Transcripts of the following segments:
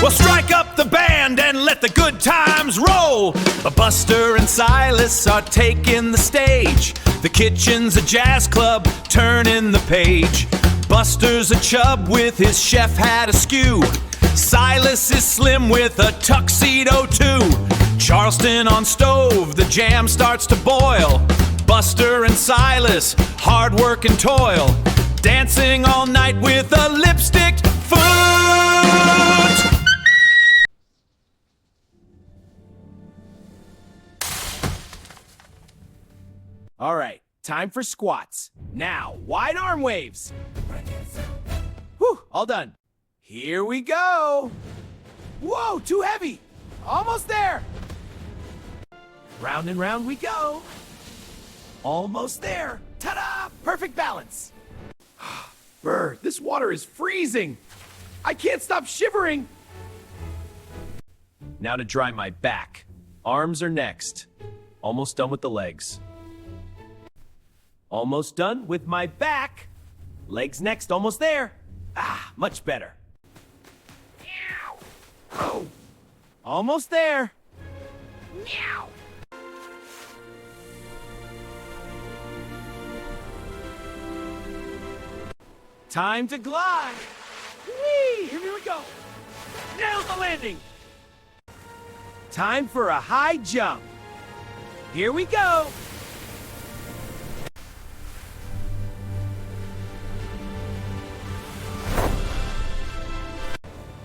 Well, strike up the band and let the good times roll. Buster and Silas are taking the stage. The kitchen's a jazz club, turning the page. Buster's a chub with his chef hat askew. Silas is slim with a tuxedo too. Charleston on stove, the jam starts to boil. Buster and Silas, hard work and toil. Dancing all night with a lipstick foot. All right, time for squats. Now, wide arm waves. Whew, all done. Here we go. Whoa, too heavy. Almost there. Round and round we go. Almost there. Ta-da! Perfect balance. Brr, this water is freezing. I can't stop shivering. Now to dry my back. Arms are next. Almost done with the legs. Almost done with my back. Legs next, almost there. Ah, much better. Oh, almost there. Meow. Time to glide. Whee! Here we go. Nailed the landing. Time for a high jump. Here we go.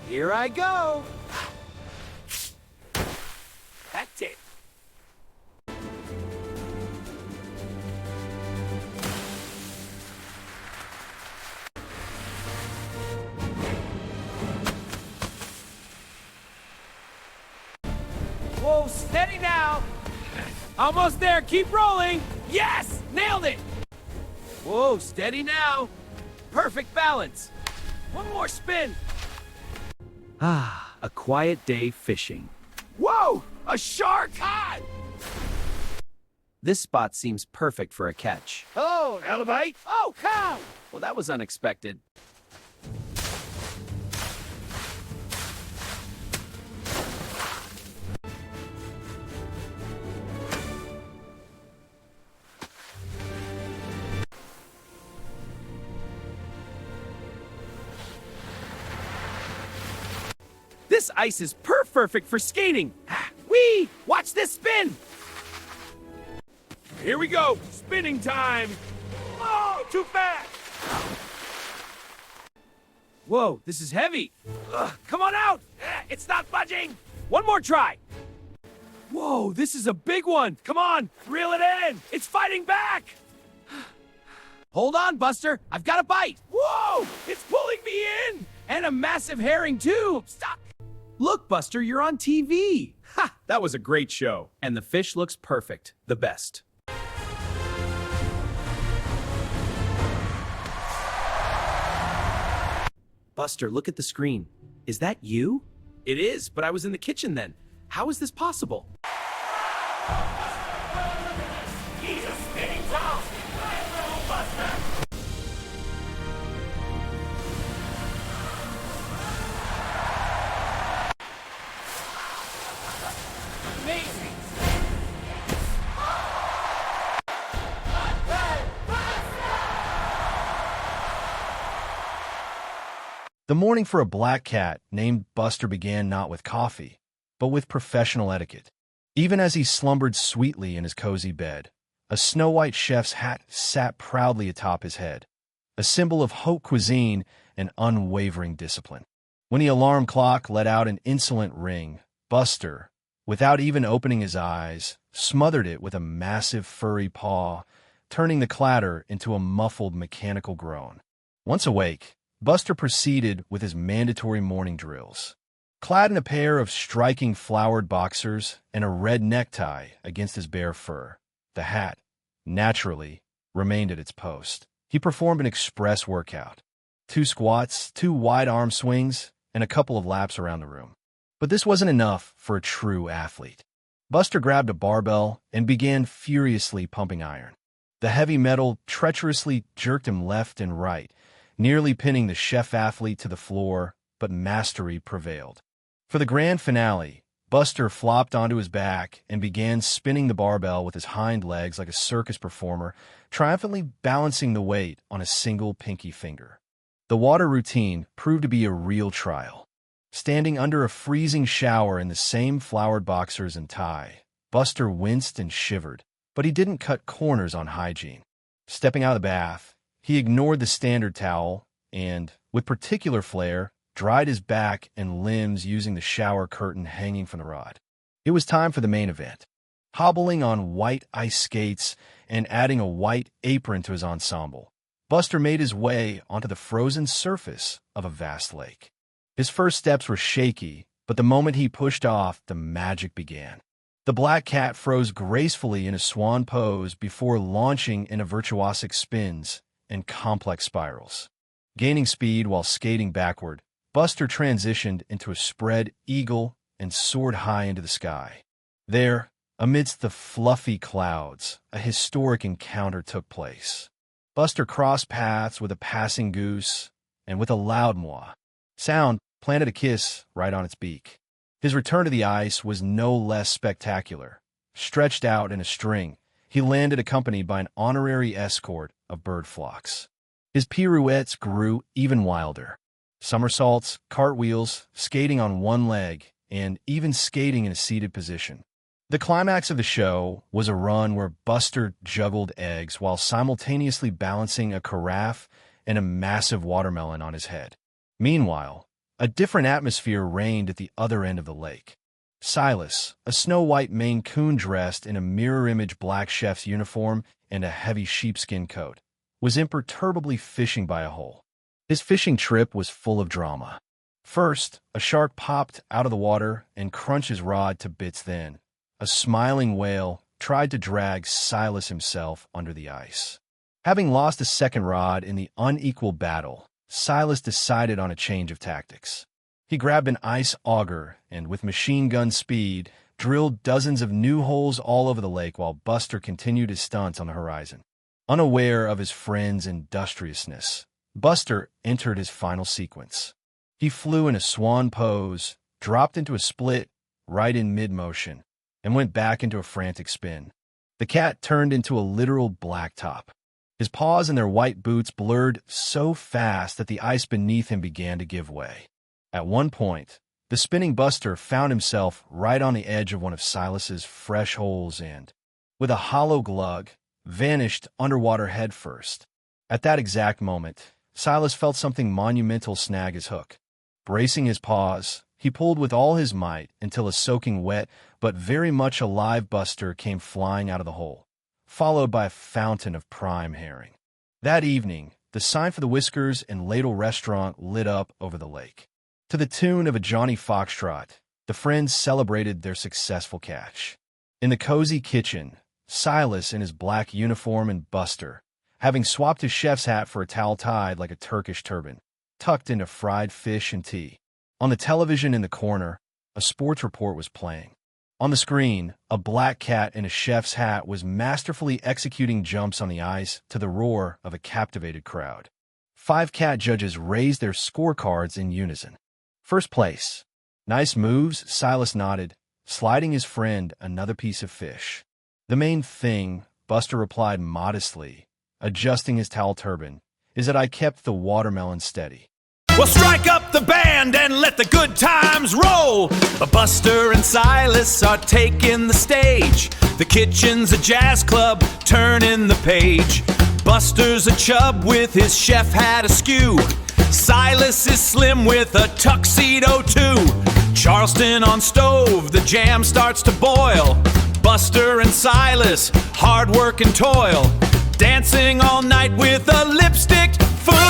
Here I go. That's it. Whoa, steady now. Almost there, keep rolling. Yes, nailed it. Whoa, steady now. Perfect balance. One more spin. Ah, a quiet day fishing. Whoa, a shark! God! This spot seems perfect for a catch. Oh, alibi! Oh, cow! Well, that was unexpected. This ice is perfect for skating. Whee! Watch this spin! Here we go! Spinning time! Oh, too fast! Whoa, this is heavy! Ugh, come on out! It's not budging! One more try! Whoa, this is a big one! Come on, reel it in! It's fighting back! Hold on, Buster! I've got a bite! Whoa! It's pulling me in! And a massive herring, too! Stop! Look, Buster, you're on TV! Ha! That was a great show. And the fish looks perfect. The best. Buster, look at the screen. Is that you? It is, but I was in the kitchen then. How is this possible? He's a spinning top! Buster! Amazing! The morning for a black cat named Buster began not with coffee, but with professional etiquette. Even as he slumbered sweetly in his cozy bed, a snow-white chef's hat sat proudly atop his head, a symbol of haute cuisine and unwavering discipline. When the alarm clock let out an insolent ring, Buster, without even opening his eyes, smothered it with a massive furry paw, turning the clatter into a muffled mechanical groan. Once awake, Buster proceeded with his mandatory morning drills. Clad in a pair of striking flowered boxers and a red necktie against his bare fur, the hat, naturally, remained at its post. He performed an express workout. 2 squats, 2 wide arm swings, and a couple of laps around the room. But this wasn't enough for a true athlete. Buster grabbed a barbell and began furiously pumping iron. The heavy metal treacherously jerked him left and right, nearly pinning the chef athlete to the floor, but mastery prevailed. For the grand finale, Buster flopped onto his back and began spinning the barbell with his hind legs like a circus performer, triumphantly balancing the weight on a single pinky finger. The water routine proved to be a real trial. Standing under a freezing shower in the same flowered boxers and tie, Buster winced and shivered, but he didn't cut corners on hygiene. Stepping out of the bath, he ignored the standard towel and, with particular flair, dried his back and limbs using the shower curtain hanging from the rod. It was time for the main event. Hobbling on white ice skates and adding a white apron to his ensemble, Buster made his way onto the frozen surface of a vast lake. His first steps were shaky, but the moment he pushed off, the magic began. The black cat froze gracefully in a swan pose before launching into virtuosic spins and complex spirals. Gaining speed while skating backward, Buster transitioned into a spread eagle and soared high into the sky. There, amidst the fluffy clouds, a historic encounter took place. Buster crossed paths with a passing goose, and with a loud mois sound, planted a kiss right on its beak. His return to the ice was no less spectacular. Stretched out in a string, he landed accompanied by an honorary escort of bird flocks. His pirouettes grew even wilder. Somersaults, cartwheels, skating on one leg, and even skating in a seated position. The climax of the show was a run where Buster juggled eggs while simultaneously balancing a carafe and a massive watermelon on his head. Meanwhile, a different atmosphere reigned at the other end of the lake. Silas, a snow-white Maine Coon dressed in a mirror-image black chef's uniform and a heavy sheepskin coat, was imperturbably fishing by a hole. His fishing trip was full of drama. First, a shark popped out of the water and crunched his rod to bits. Then, a smiling whale tried to drag Silas himself under the ice. Having lost a second rod in the unequal battle, Silas decided on a change of tactics. He grabbed an ice auger and, with machine gun speed, drilled dozens of new holes all over the lake while Buster continued his stunts on the horizon. Unaware of his friend's industriousness, Buster entered his final sequence. He flew in a swan pose, dropped into a split right in mid-motion, and went back into a frantic spin. The cat turned into a literal blacktop. His paws and their white boots blurred so fast that the ice beneath him began to give way. At one point, the spinning Buster found himself right on the edge of one of Silas's fresh holes and, with a hollow glug, vanished underwater headfirst. At that exact moment, Silas felt something monumental snag his hook. Bracing his paws, he pulled with all his might until a soaking wet but very much alive Buster came flying out of the hole, followed by a fountain of prime herring. That evening, the sign for the Whiskers and Ladle restaurant lit up over the lake. To the tune of a Johnny Foxtrot, the friends celebrated their successful catch. In the cozy kitchen, Silas in his black uniform and Buster, having swapped his chef's hat for a towel tied like a Turkish turban, tucked into fried fish and tea. On the television in the corner, a sports report was playing. On the screen, a black cat in a chef's hat was masterfully executing jumps on the ice to the roar of a captivated crowd. 5 cat judges raised their scorecards in unison. First place. Nice moves, Silas nodded, sliding his friend another piece of fish. The main thing, Buster replied modestly, adjusting his towel turban, is that I kept the watermelon steady. Well, strike up the band and let the good times roll. Buster and Silas are taking the stage. The kitchen's a jazz club, turning the page. Buster's a chub with his chef hat askew. Silas is slim with a tuxedo too. Charleston on stove, the jam starts to boil. Buster and Silas, hard work and toil. Dancing all night with a lipstick foot.